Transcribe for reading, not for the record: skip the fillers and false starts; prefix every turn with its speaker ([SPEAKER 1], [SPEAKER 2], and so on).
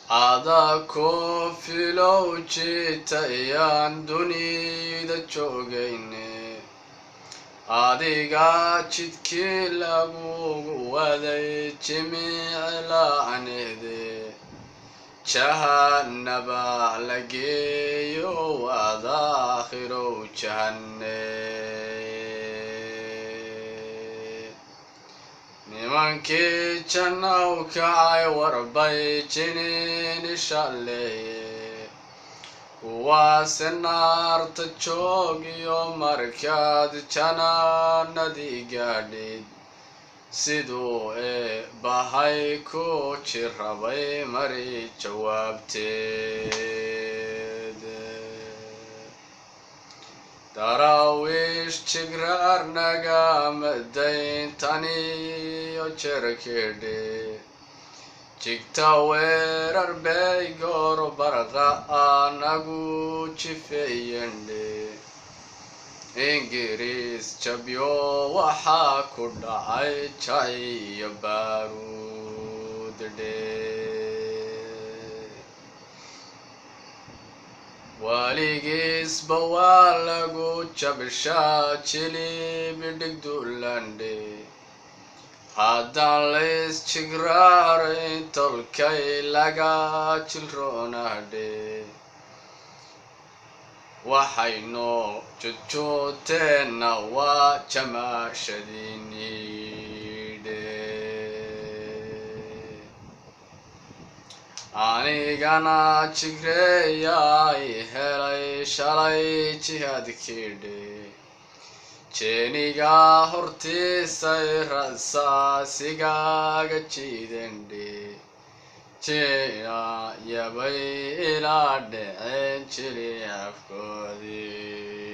[SPEAKER 1] هذا koofil oo jeetayaan dunida joogayne adiga jidkii lagugu waday jimiic la'aanede jahannaba la geeyo waad aakhirow jahanne nimankii jannaw kacay warbay jiniin ishalleeye kuwaase naarta joogiyo markaad janaanadii gaadhid siduu eebbahay ku jirrabay mari jawaabteed daraawiish jigraar nagamadaintaniyo jerkedhe jigta weerar bay goor barqa anagu jifeeyendhe ingiriis jabyo waxaa ku dhacay jay iyo baaruuddhe waligiisba waa lagu jabshaa jilibidhig dulandhe haddaan lays jigraarayn tolkay laga jilroonadhe waxaynoo jujuuteenna waa jamaashadiinidhe anigana jigreeyaay helay shalay jihaadkiidhe jeeniga hortiisay rasaasigaaga jiidendhe jeena yabay ilaa dheceen jili afkoodii